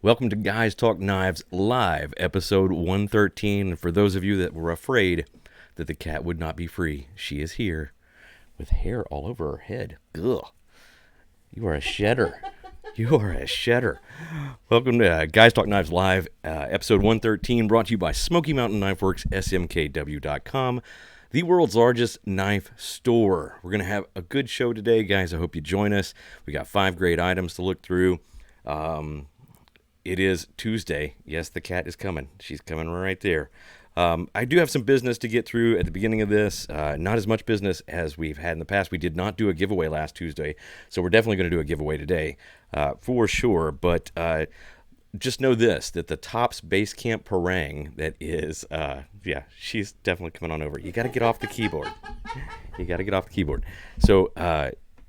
Welcome to Guys Talk Knives Live, episode 113. And for those of you that were afraid that the cat would not be free, she is here with hair all over her head. Ugh. You are a shedder. You are a shedder. Welcome to Guys Talk Knives Live, episode 113, brought to you by Smoky Mountain Knife Works, SMKW.com, the world's largest knife store. We're going to have a good show today, guys. I hope you join us. We got 5 great items to look through. It is Tuesday. Yes, the cat is coming. She's coming right there. I do have some business to get through at the beginning of this. Not as much business as we've had in the past. We did not do a giveaway last Tuesday, so we're definitely going to do a giveaway today for sure. But just know this, that the Tops Base Camp Parang, that is, she's definitely coming on over. You got to get off the keyboard. You got to get off the keyboard. So,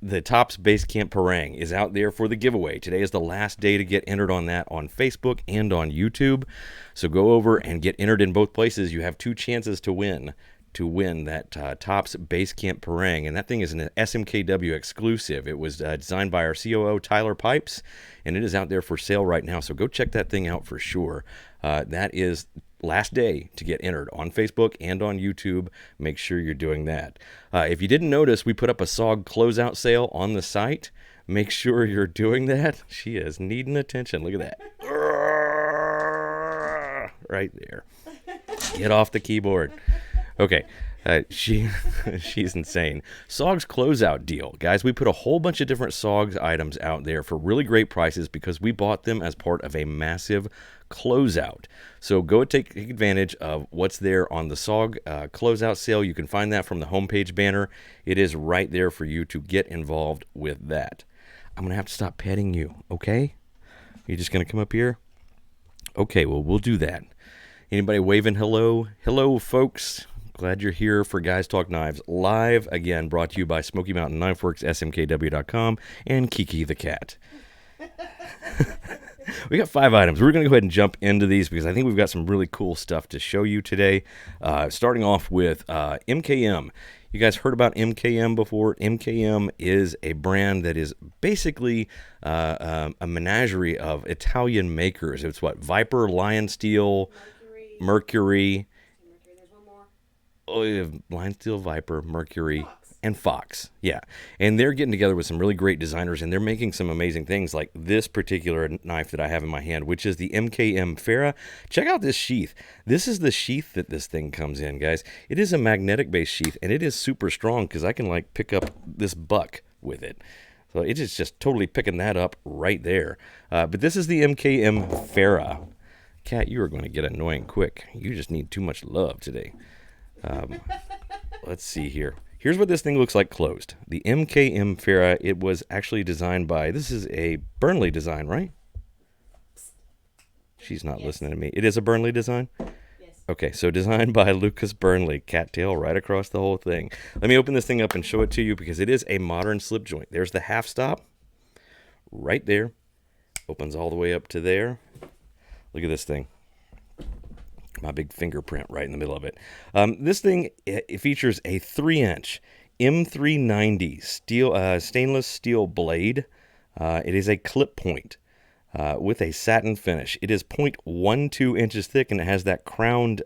the Tops Base Camp Parang is out there for the giveaway. Today is the last day to get entered on that on Facebook and on YouTube. So go over and get entered in both places. You have 2 chances to win that Tops Base Camp Parang. And that thing is an SMKW exclusive. It was designed by our COO, Tyler Pipes, and it is out there for sale right now. So go check that thing out for sure. That is last day to get entered on Facebook and on YouTube. Make sure you're doing that. If you didn't notice, we put up a SOG closeout sale on the site. Make sure you're doing that. She is needing attention. Look at that. Right there. Get off the keyboard. Okay. She's insane. SOG's closeout deal. Guys, we put a whole bunch of different SOG's items out there for really great prices because we bought them as part of a massive closeout. So go take advantage of what's there on the SOG closeout sale. You can find that from the homepage banner. It is right there for you to get involved with that. I'm going to have to stop petting you, okay? You're just going to come up here? Okay, well, we'll do that. Anybody waving hello? Hello, folks. Glad you're here for Guys Talk Knives Live. Again, brought to you by Smoky Mountain Knife Works, SMKW.com, and Kiki the cat. We got 5 items. We're going to go ahead and jump into these because I think we've got some really cool stuff to show you today. Starting off with MKM. You guys heard about MKM before? MKM is a brand that is basically a menagerie of Italian makers. It's what? Viper, LionSteel, Mercury. There's one more. Oh, you have LionSteel, Viper, Mercury, and Fox. Yeah. And they're getting together with some really great designers, and they're making some amazing things like this particular knife that I have in my hand, which is the MKM Fara. Check out this sheath. This is the sheath that this thing comes in, guys. It is a magnetic-based sheath, and it is super strong because I can, like, pick up this buck with it. So it is just totally picking that up right there. But this is the MKM Fara. Cat, you are going to get annoying quick. You just need too much love today. Let's see here. Here's what this thing looks like closed. The MKM Fara, it was actually designed by, this is a Burnley design, right? She's not listening to me. It is a Burnley design? Yes. Okay, so designed by Lucas Burnley. Cattail right across the whole thing. Let me open this thing up and show it to you because it is a modern slip joint. There's the half stop right there. Opens all the way up to there. Look at this thing. My big fingerprint right in the middle of it. This thing, it features a 3-inch M390 steel, stainless steel blade. It is a clip point with a satin finish. It is 0.12 inches thick, and it has that crowned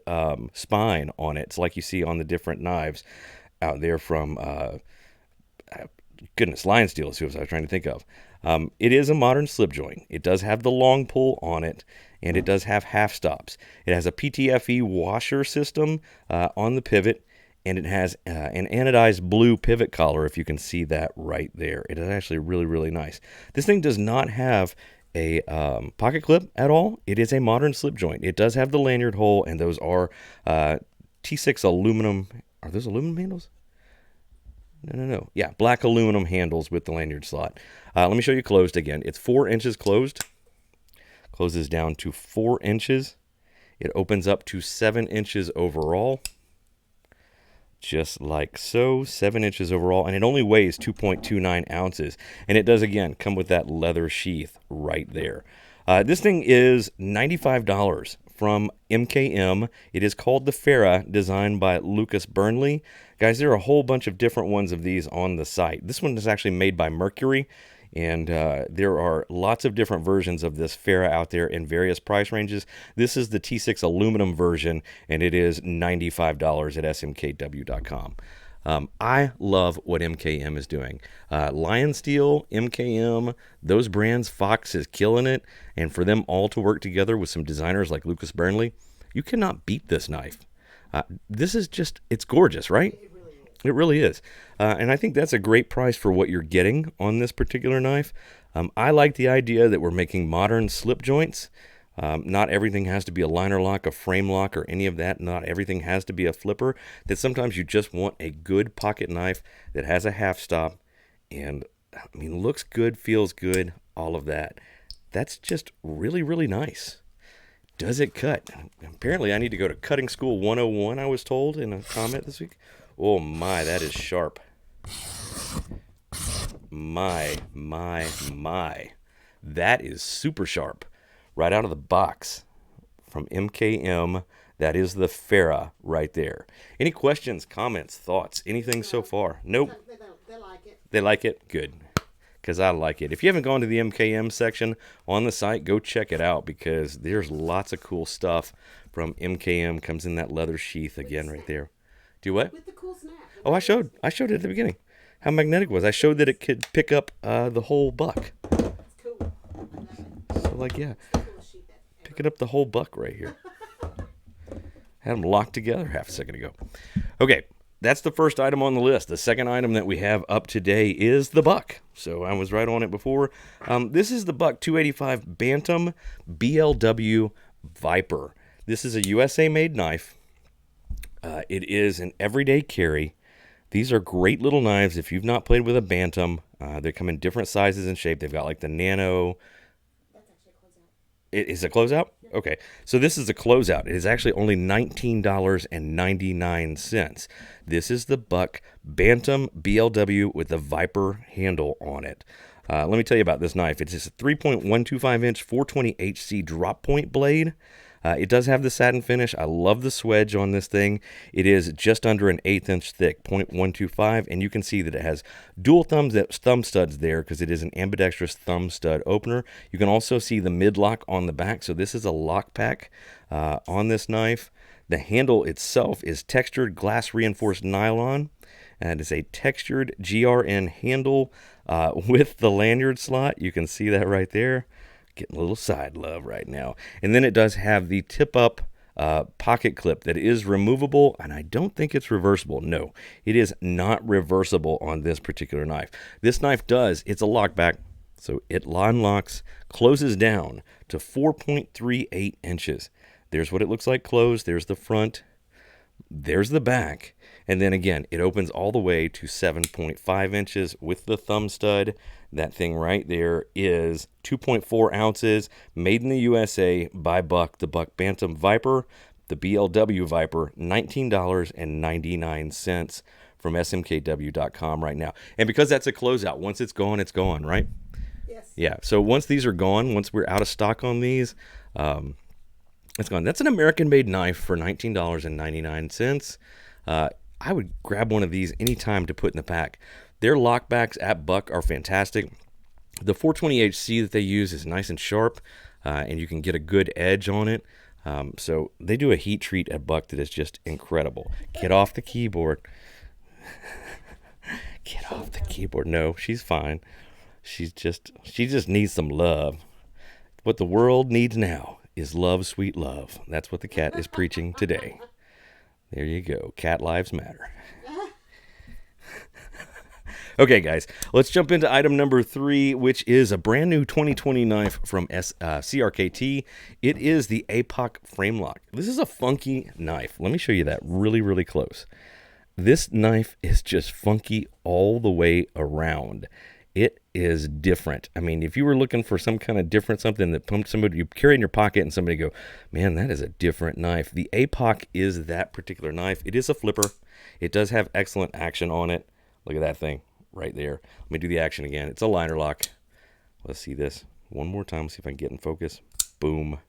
spine on it. It's like you see on the different knives out there from, LionSteel is who I was trying to think of. It is a modern slip joint. It does have the long pull on it, and it does have half stops. It has a PTFE washer system on the pivot, and it has an anodized blue pivot collar, if you can see that right there. It is actually really, really nice. This thing does not have a pocket clip at all. It is a modern slip joint. It does have the lanyard hole, and those are T6 aluminum. Are those aluminum handles? No. Yeah, black aluminum handles with the lanyard slot. Let me show you closed again. It's 4 inches closed. Closes down to 4 inches. It opens up to 7 inches overall. Just like so, 7 inches overall. And it only weighs 2.29 ounces. And it does, again, come with that leather sheath right there. This thing is $95 from MKM. It is called the Fara, designed by Lucas Burnley. Guys, there are a whole bunch of different ones of these on the site. This one is actually made by Mercury. And there are lots of different versions of this Fara out there in various price ranges. This is the T6 aluminum version, and it is $95 at smkw.com. I love what MKM is doing. LionSteel, MKM, those brands, Fox is killing it. And for them all to work together with some designers like Lucas Burnley, you cannot beat this knife. This is just, it's gorgeous, right? It really is. And I think that's a great price for what you're getting on this particular knife. I like the idea that we're making modern slip joints. Not everything has to be a liner lock, a frame lock, or any of that. Not everything has to be a flipper. That sometimes you just want a good pocket knife that has a half stop and, I mean, looks good, feels good, all of that. That's just really, really nice. Does it cut? Apparently, I need to go to Cutting School 101, I was told in a comment this week. Oh my, that is sharp. My. That is super sharp. Right out of the box from MKM. That is the Fara right there. Any questions, comments, thoughts, anything so far? Nope. They like it. They like it? Good. Because I like it. If you haven't gone to the MKM section on the site, go check it out because there's lots of cool stuff from MKM. Comes in that leather sheath again right there. Do what? With the cool snap. Oh, I showed it at the beginning. How magnetic it was. I showed that it could pick up the whole buck. That's cool. So, like, yeah. Picking up the whole buck right here. Had them locked together half a second ago. Okay, that's the first item on the list. The second item that we have up today is the buck. So I was right on it before. This is the buck 285 Bantum BLW Viper. This is a USA-made knife. It is an everyday carry. These are great little knives. If you've not played with a Bantam, they come in different sizes and shape. They've got like the nano. That's actually a closeout. It is a closeout? Okay. So this is a closeout. It is actually only $19.99. This is the buck Bantam BLW with the Viper handle on it. Let me tell you about this knife. It's just a 3.125 inch 420 HC drop point blade. It does have the satin finish. I love the swedge on this thing. It is just under an 1/8 inch thick, 0.125, and you can see that it has dual thumb studs there because it is an ambidextrous thumb stud opener. You can also see the mid-lock on the back, so this is a lock pack on this knife. The handle itself is textured glass reinforced nylon, and it's a textured GRN handle with the lanyard slot. You can see that right there. Getting a little side love right now. And then it does have the tip-up pocket clip that is removable, and I don't think it's reversible. No, it is not reversible on this particular knife. This knife it's a lockback, so it unlocks, closes down to 4.38 inches. There's what it looks like closed. There's the front. There's the back. And then again, it opens all the way to 7.5 inches with the thumb stud. That thing right there is 2.4 ounces, made in the USA by Buck, the Buck Bantam Viper, the BLW Viper, $19.99 from smkw.com right now. And because that's a closeout, once it's gone, right? Yes. Yeah, so once these are gone, once we're out of stock on these, it's gone. That's an American-made knife for $19.99. I would grab one of these anytime to put in the pack. Their lockbacks at Buck are fantastic. The 420HC that they use is nice and sharp, and you can get a good edge on it. So they do a heat treat at Buck that is just incredible. Get off the keyboard. Get off the keyboard. No, she's fine. She just needs some love. What the world needs now is love, sweet love. That's what the cat is preaching today. There you go. Cat lives matter. Okay, guys, let's jump into item number 3, which is a brand new 2020 knife from CRKT. It is the APOC frame lock. This is a funky knife. Let me show you that really, really close. This knife is just funky all the way around. It is different. I mean, if you were looking for some kind of different something that pumped somebody, you carry in your pocket and somebody go, man, that is a different knife. The APOC is that particular knife. It is a flipper. It does have excellent action on it. Look at that thing right there. Let me do the action again. It's a liner lock. Let's see this one more time. Let's see if I can get in focus. Boom.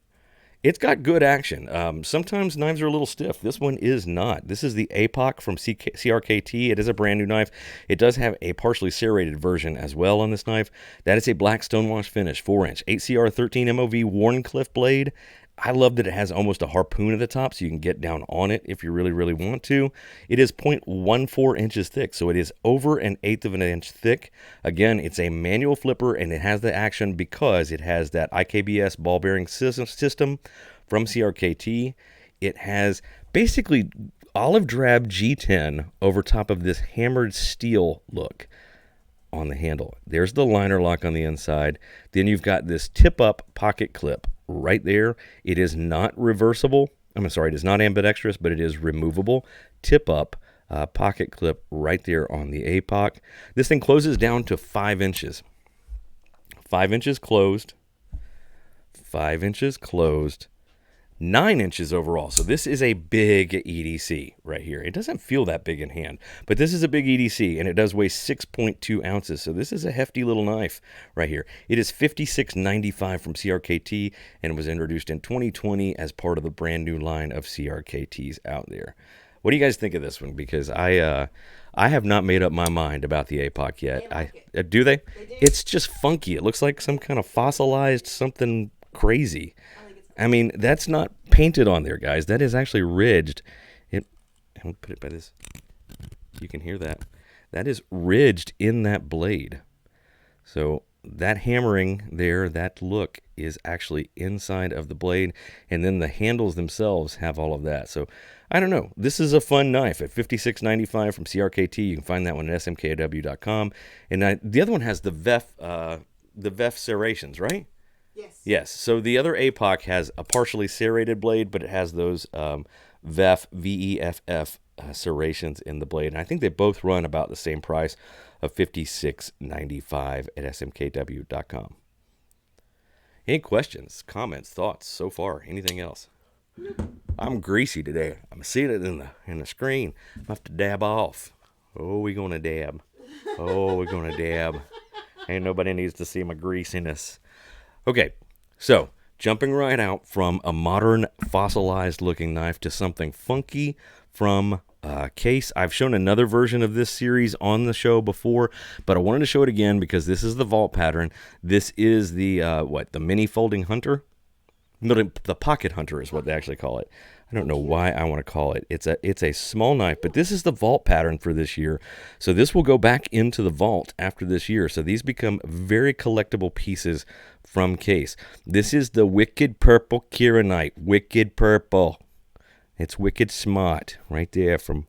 It's got good action. Sometimes knives are a little stiff. This one is not. This is the APOC from CRKT. It is a brand new knife. It does have a partially serrated version as well on this knife. That is a black stonewash finish, 4-inch, 8CR13 MOV Wharncliffe blade. I love that it has almost a harpoon at the top, so you can get down on it if you really, really want to. It is 0.14 inches thick, so it is over 1/8 of an inch thick. Again, it's a manual flipper, and it has the action because it has that IKBS ball bearing system from CRKT. It has basically olive drab G10 over top of this hammered steel look on the handle. There's the liner lock on the inside. Then you've got this tip-up pocket clip right there. It is not reversible. I'm sorry, it is not ambidextrous, but it is removable. Tip-up pocket clip right there on the APOC. This thing closes down to 5 inches. 5 inches closed. 5 inches closed. 9 inches overall. So this is a big EDC right here. It doesn't feel that big in hand, but this is a big EDC, and it does weigh 6.2 ounces. So this is a hefty little knife right here. It is $56.95 from CRKT, and was introduced in 2020 as part of the brand new line of CRKTs out there. What do you guys think of this one? Because I have not made up my mind about the APOC yet. Do they? They do. It's just funky. It looks like some kind of fossilized something crazy. I mean, that's not painted on there, guys. That is actually ridged. I'll put it by this. You can hear that. That is ridged in that blade. So that hammering there, that look is actually inside of the blade. And then the handles themselves have all of that. So I don't know. This is a fun knife at $56.95 from CRKT. You can find that one at SMKW.com. And the other one has the VEF serrations, right? Yes. Yes. So the other APOC has a partially serrated blade, but it has those VEF, VEFF serrations in the blade. And I think they both run about the same price of $56.95 at smkw.com. Any questions, comments, thoughts so far? Anything else? I'm greasy today. I'm seeing it in the screen. I have to dab off. Oh, we're going to dab. Oh, we're going to dab. Ain't nobody needs to see my greasiness. Okay, so jumping right out from a modern fossilized looking knife to something funky from Case. I've shown another version of this series on the show before, but I wanted to show it again because this is the vault pattern. This is the the mini folding hunter? No, the pocket hunter is what they actually call it. I don't know why I want to call it. It's a small knife, but this is the vault pattern for this year. So this will go back into the vault after this year. So these become very collectible pieces from Case. This is the Wicked Purple Kieranite. Wicked Purple. It's wicked smart right there from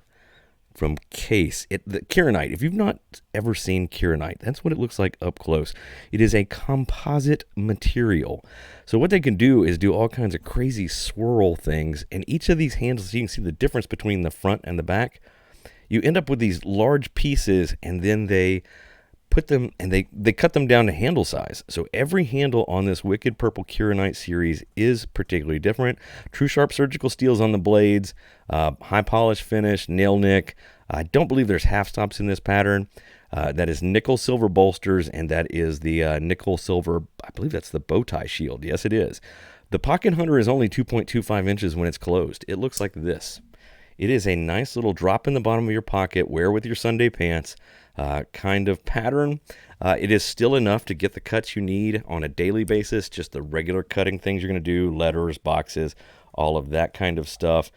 Case. The Kieranite, if you've not ever seen Kieranite, that's what it looks like up close. It is a composite material. So what they can do is do all kinds of crazy swirl things, and each of these handles, you can see the difference between the front and the back. You end up with these large pieces, and then they put them, and they cut them down to handle size. So every handle on this Wicked Purple Kieranite series is particularly different. True sharp surgical steels on the blades, high polish finish, nail nick. I don't believe there's half stops in this pattern. That is nickel silver bolsters, and that is the nickel silver, I believe that's the bow tie shield. Yes, it is. The pocket hunter is only 2.25 inches when it's closed. It looks like this. It is a nice little drop in the bottom of your pocket, wear with your Sunday pants kind of pattern. It is still enough to get the cuts you need on a daily basis, just the regular cutting things you're going to do, letters, boxes, all of that kind of stuff.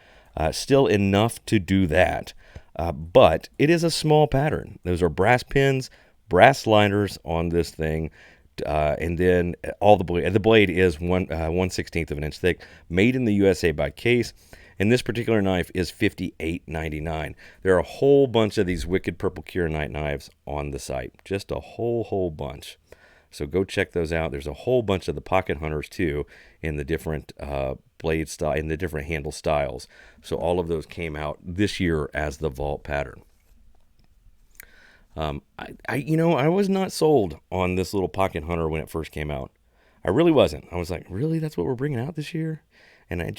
Still enough to do that. But it is a small pattern. Those are brass pins, brass liners on this thing, and then all the blade is 1/16 of an inch thick, made in the USA by Case. And this particular knife is $58.99. There are a whole bunch of these Wicked Purple Kieranite knives on the site, just a whole bunch. So go check those out. There's a whole bunch of the pocket hunters too, in the different blade style, in the different handle styles. So all of those came out this year as the vault pattern. I was not sold on this little pocket hunter when it first came out. I really wasn't. I was like, really? That's what we're bringing out this year? And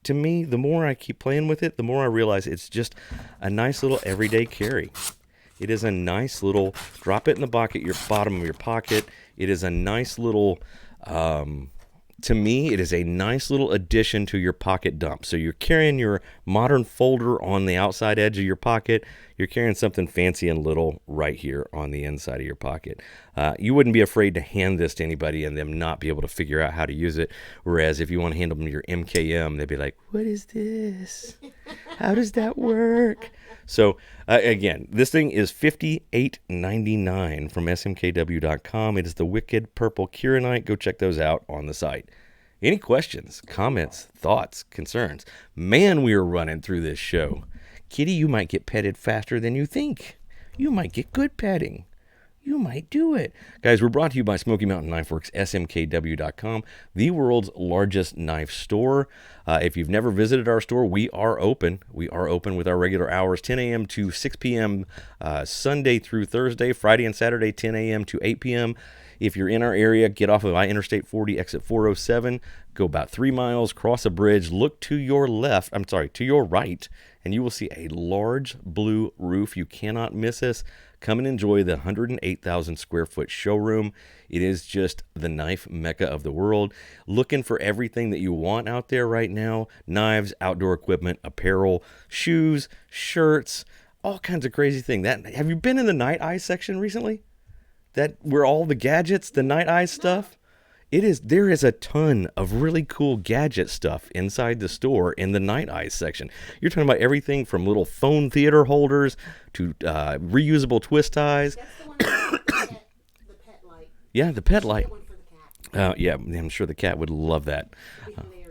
to me, the more I keep playing with it, the more I realize it's just a nice little everyday carry. It is a nice little, drop it in the bottom of your pocket. It is a nice little to me, it is a nice little addition to your pocket dump. So you're carrying your modern folder on the outside edge of your pocket. You're carrying something fancy and little right here on the inside of your pocket. You wouldn't be afraid to hand this to anybody and them not be able to figure out how to use it. Whereas if you want to hand them your MKM, they'd be like, what is this? How does that work? So, again, this thing is $58.99 from smkw.com. It is the Wicked Purple Kieranite. Go check those out on the site. Any questions, comments, thoughts, concerns? Man, we are running through this show. Kitty, you might get petted faster than you think. You might get good petting. You might do it. Guys, we're brought to you by Smoky Mountain Knife Works, smkw.com, the world's largest knife store. If you've never visited our store, we are open. We are open with our regular hours, 10 a.m. to 6 p.m. Sunday through Thursday, Friday and Saturday, 10 a.m. to 8 p.m. If you're in our area, get off of Interstate 40, exit 407, go about 3 miles, cross a bridge, look to your to your right, and you will see a large blue roof. You cannot miss us. Come and enjoy the 108,000 square foot showroom. It is just the knife mecca of the world. Looking for everything that you want out there right now. Knives, outdoor equipment, apparel, shoes, shirts, all kinds of crazy things. Have you been in the Night Eye section recently? Where all the gadgets, the Night Eye stuff? There is a ton of really cool gadget stuff inside the store in the Night Eye section. You're talking about everything from little phone theater holders to reusable twist ties. That's the one with the pet light. Yeah, the pet light. Get one for the cat. Yeah, I'm sure the cat would love that. It'd be hilarious.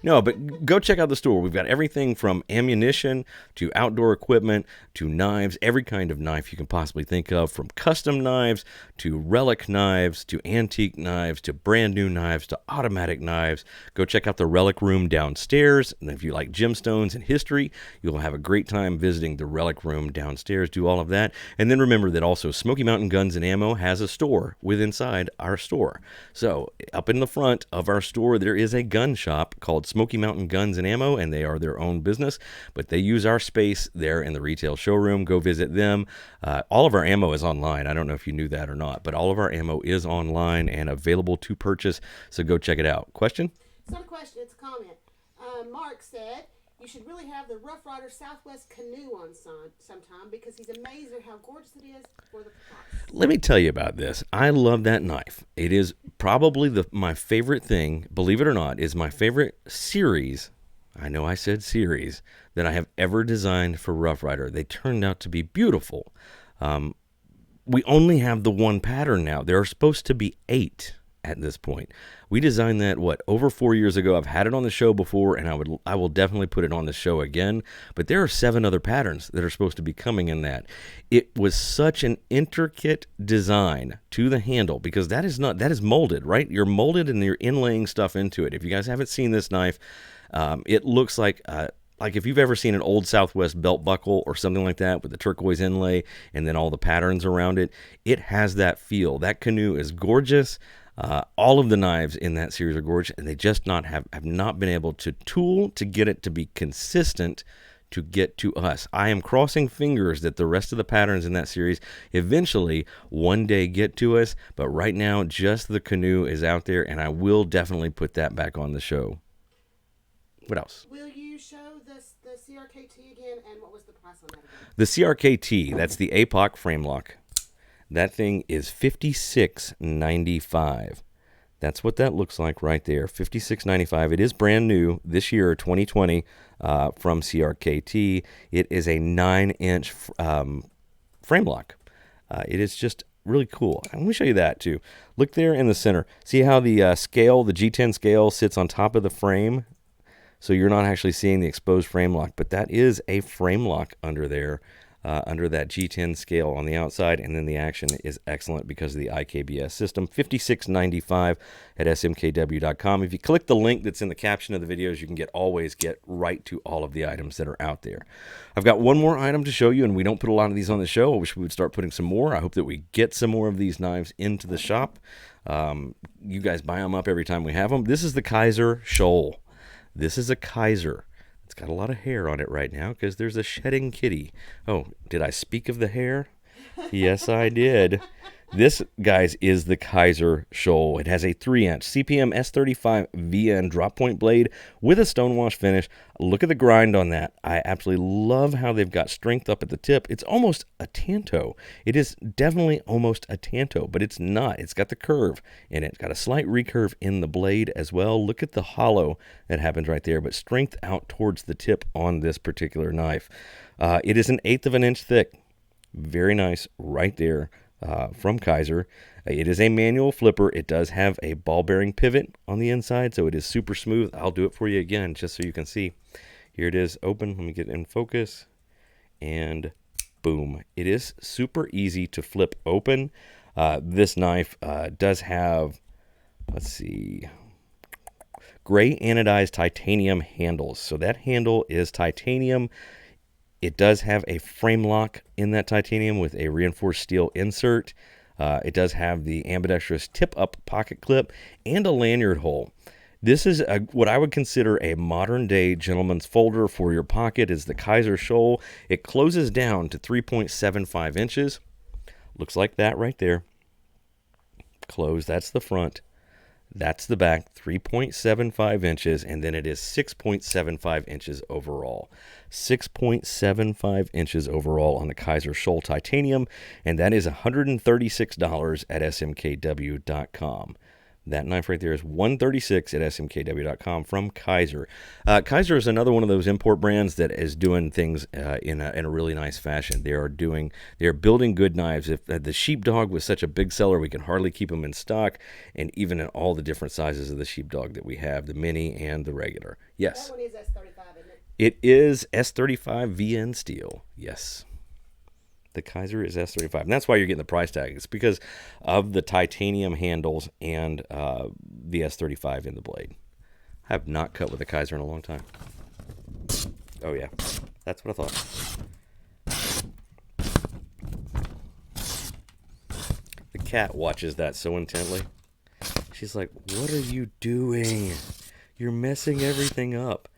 No, but go check out the store. We've got everything from ammunition to outdoor equipment to knives, every kind of knife you can possibly think of, from custom knives to relic knives to antique knives to brand new knives to automatic knives. Go check out the relic room downstairs. And if you like gemstones and history, you'll have a great time visiting the relic room downstairs. Do all of that. And then remember that also Smoky Mountain Guns and Ammo has a store inside our store. So up in the front of our store, there is a gun shop called Smoky Mountain Guns and Ammo, and they are their own business, but they use our space there in the retail showroom. Go visit them. All of our ammo is online. I don't know if you knew that or not, but all of our ammo is online and available to purchase, so go check it out. Question? It's not a question, it's a comment. Mark said, you should really have the Rough Rider Southwest canoe on sometime because he's amazed at how gorgeous it is for the price. Let me tell you about this. I love that knife. It is probably my favorite thing, believe it or not, is my favorite series. I know I said series that I have ever designed for Rough Rider. They turned out to be beautiful. We only have the one pattern now. There are supposed to be 8 at this point. We designed that, over 4 years ago. I've had it on the show before, and I will definitely put it on the show again. But there are 7 other patterns that are supposed to be coming in that. It was such an intricate design to the handle, because that is molded, right? You're molded and you're inlaying stuff into it. If you guys haven't seen this knife, it looks like if you've ever seen an old Southwest belt buckle or something like that with the turquoise inlay and then all the patterns around it, it has that feel. That canoe is gorgeous. All of the knives in that series are gorgeous, and they just have not been able to tool to get it to be consistent to get to us. I am crossing fingers that the rest of the patterns in that series eventually one day get to us, but right now just the canoe is out there, and I will definitely put that back on the show. What else? Will you show the CRKT again, and what was the price on that again? The CRKT, that's the APOC frame lock. That thing is $56.95. That's what that looks like right there, $56.95. It is brand new this year, 2020, from CRKT. It is a 9-inch frame lock. It is just really cool. Let me show you that too. Look there in the center. See how the scale, the G10 scale, sits on top of the frame? So you're not actually seeing the exposed frame lock, but that is a frame lock under there, under that G10 scale on the outside, and then the action is excellent because of the IKBS system. $56.95 at smkw.com. If you click the link that's in the caption of the videos, you can always get right to all of the items that are out there. I've got one more item to show you, and we don't put a lot of these on the show. I wish we would start putting some more. I hope that we get some more of these knives into the shop. You guys buy them up every time we have them. This is the Kaiser Shoal. This is a Kaiser. It's got a lot of hair on it right now because there's a shedding kitty. Oh, did I speak of the hair? Yes, I did. This, guys, is the Kaiser Shoal. It has a 3-inch CPM S35 VN drop point blade with a stonewash finish. Look at the grind on that. I absolutely love how they've got strength up at the tip. It's almost a tanto. It is definitely almost a tanto, but it's not. It's got the curve in it. It's got a slight recurve in the blade as well. Look at the hollow that happens right there, but strength out towards the tip on this particular knife. It is 1/8 of an inch thick. Very nice right there. From Kaiser. It is a manual flipper. It does have a ball bearing pivot on the inside, so it is super smooth. I'll do it for you again just so you can see. Here it is open. Let me get it in focus. And boom. It is super easy to flip open. This knife does have, let's see, gray anodized titanium handles. So that handle is titanium. It does have a frame lock in that titanium with a reinforced steel insert. It does have the ambidextrous tip-up pocket clip and a lanyard hole. This is what I would consider a modern-day gentleman's folder for your pocket. Is the Kaiser Shoal. It closes down to 3.75 inches. Looks like that right there. Close, that's the front. That's the back, 3.75 inches, and then it is 6.75 inches overall. 6.75 inches overall on the Kaiser Shoal Titanium, and that is $136 at smkw.com. That knife right there is $136 at smkw.com from Kaiser. Kaiser is another one of those import brands that is doing things in a really nice fashion. They are building good knives. If the sheepdog was such a big seller, we can hardly keep them in stock, and even in all the different sizes of the sheepdog that we have, the mini and the regular. Yes. That one is S35, isn't it? It is S35 VN steel. Yes. The Kaiser is S35, and that's why you're getting the price tag. It's because of the titanium handles and the S35 in the blade. I have not cut with a Kaiser in a long time. Oh, yeah. That's what I thought. The cat watches that so intently. She's like, what are you doing? You're messing everything up.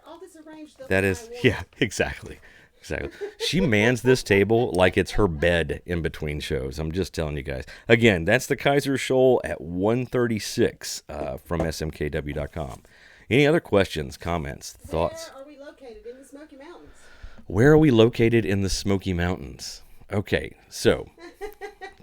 All this arranged the That way is, I want. yeah, exactly. Exactly. She mans this table like it's her bed in between shows. I'm just telling you guys. Again, that's the Kaiser Shoal at $136 from smkw.com. Any other questions, comments, thoughts? Where are we located in the Smoky Mountains? Where are we located in the Smoky Mountains? Okay, so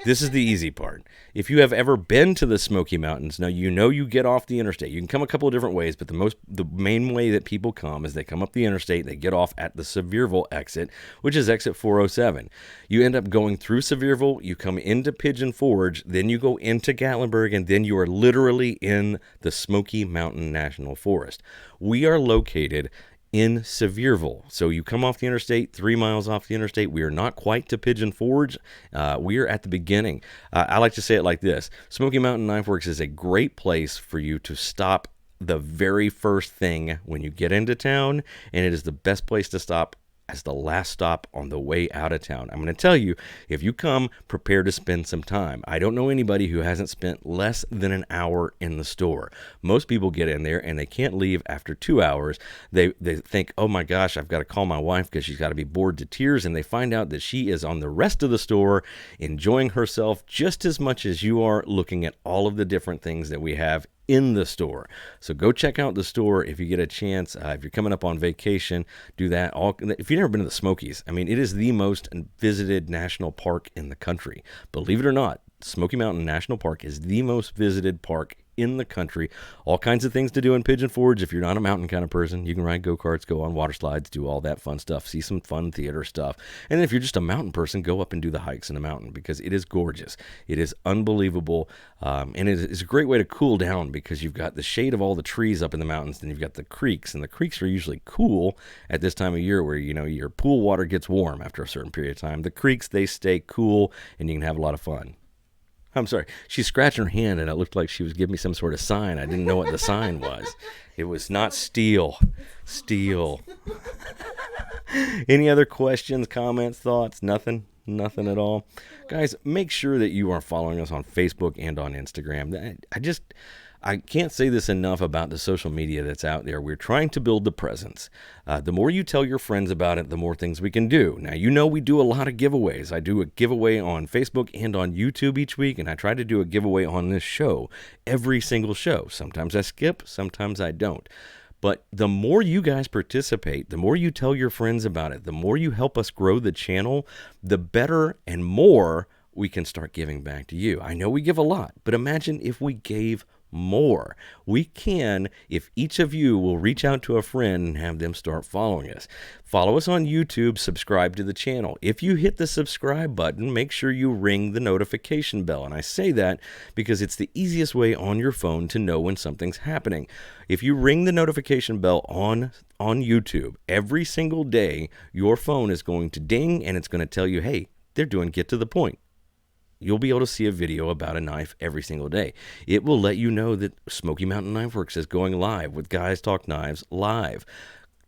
this is the easy part. If you have ever been to the Smoky Mountains, now you know you get off the interstate. You can come a couple of different ways, but the main way that people come is they come up the interstate, they get off at the Sevierville exit, which is exit 407. You end up going through Sevierville, you come into Pigeon Forge, then you go into Gatlinburg, and then you are literally in the Smoky Mountain National Forest. We are located in Sevierville. So you come off the interstate, 3 miles off the interstate. We are not quite to Pigeon Forge. We are at the beginning. I like to say it like this. Smoky Mountain Knife Works is a great place for you to stop the very first thing when you get into town, and it is the best place to stop as the last stop on the way out of town. I'm going to tell you, if you come, prepare to spend some time. I don't know anybody who hasn't spent less than an hour in the store. Most people get in there and they can't leave after 2 hours. They think, oh my gosh, I've got to call my wife because she's got to be bored to tears, and they find out that she is on the rest of the store enjoying herself just as much as you are, looking at all of the different things that we have in the store. So go check out the store if you get a chance. If you're coming up on vacation, do that. If you've never been to the Smokies, I mean, it is the most visited national park in the country. Believe it or not, Smoky Mountain National Park is the most visited park in the country. All kinds of things to do in Pigeon Forge. If you're not a mountain kind of person, you can ride go-karts, go on water slides, do all that fun stuff, see some fun theater stuff. And if you're just a mountain person, go up and do the hikes in the mountain because it is gorgeous. It is unbelievable. And it is a great way to cool down because you've got the shade of all the trees up in the mountains, then you've got the creeks, and the creeks are usually cool at this time of year where, you know, your pool water gets warm after a certain period of time. The creeks, they stay cool and you can have a lot of fun. I'm sorry. She's scratching her hand, and it looked like she was giving me some sort of sign. I didn't know what the sign was. It was not steel. Steel. Any other questions, comments, thoughts? Nothing? Nothing at all? Guys, make sure that you are following us on Facebook and on Instagram. I can't say this enough about the social media that's out there. We're trying to build the presence. The more you tell your friends about it, the more things we can do. Now, you know we do a lot of giveaways. I do a giveaway on Facebook and on YouTube each week, and I try to do a giveaway on this show every single show. Sometimes I skip, sometimes I don't. But the more you guys participate, the more you tell your friends about it, the more you help us grow the channel, the better and more we can start giving back to you. I know we give a lot, but imagine if we gave more. We can if each of you will reach out to a friend and have them start following us. Follow us on YouTube, subscribe to the channel. If you hit the subscribe button, make sure you ring the notification bell. And I say that because it's the easiest way on your phone to know when something's happening. If you ring the notification bell on YouTube, every single day, your phone is going to ding and it's going to tell you, hey, they're doing Get to the Point. You'll be able to see a video about a knife every single day. It will let you know that Smoky Mountain Knife Works is going live with Guys Talk Knives live.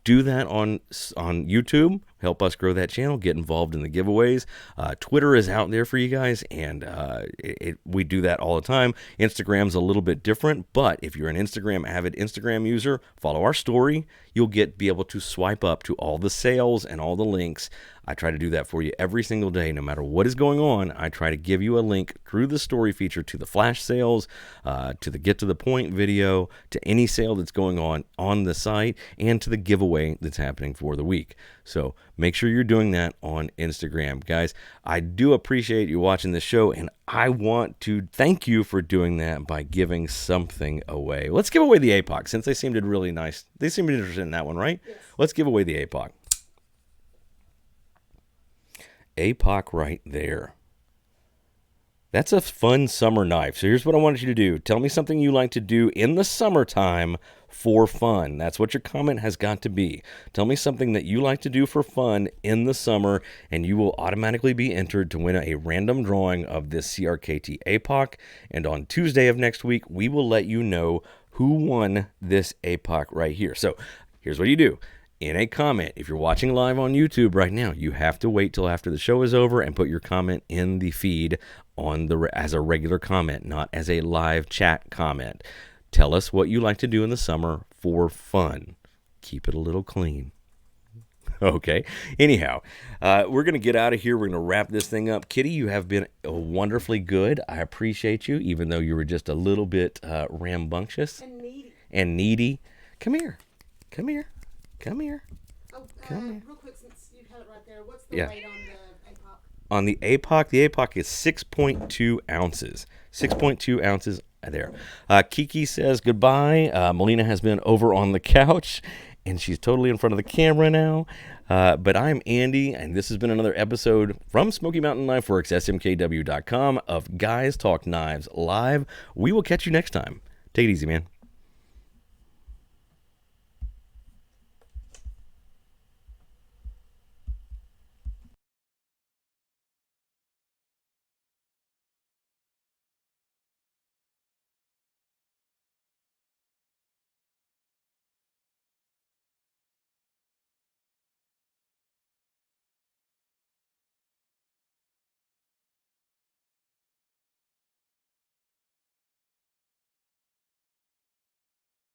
Do that on YouTube. Help us grow that channel. Get involved in the giveaways. Twitter is out there for you guys, and we do that all the time. Instagram's a little bit different, but if you're an avid Instagram user, follow our story. You'll be able to swipe up to all the sales and all the links. I try to do that for you every single day. No matter what is going on, I try to give you a link through the story feature to the flash sales, to the Get to the Point video, to any sale that's going on the site, and to the giveaway that's happening for the week. So make sure you're doing that on Instagram. Guys, I do appreciate you watching this show, and I want to thank you for doing that by giving something away. Let's give away the APOC, since they seemed really nice. They seemed interested in that one, right? Yes. Let's give away the APOC. APOC right there. That's a fun summer knife. So here's what I wanted you to do. Tell me something you like to do in the summertime for fun. That's what your comment has got to be. Tell me something that you like to do for fun in the summer, and you will automatically be entered to win a random drawing of this CRKT APOC. And on Tuesday of next week, we will let you know who won this APOC right here. So here's what you do. In a comment, if you're watching live on YouTube right now, you have to wait till after the show is over and put your comment in the feed as a regular comment, not as a live chat comment. Tell us what you like to do in the summer for fun. Keep it a little clean. Okay. Anyhow, we're going to get out of here. We're going to wrap this thing up. Kitty, you have been wonderfully good. I appreciate you, even though you were just a little bit rambunctious and needy. Come here. Come here. Come here. Oh, Come here. real quick, since you have it right there, what's the weight on the APOC? On the APOC is 6.2 ounces. 6.2 ounces there. Kiki says goodbye. Melina has been over on the couch, and she's totally in front of the camera now. But I'm Andy, and this has been another episode from Smoky Mountain Knife Works, SMKW.com, of Guys Talk Knives Live. We will catch you next time. Take it easy, man.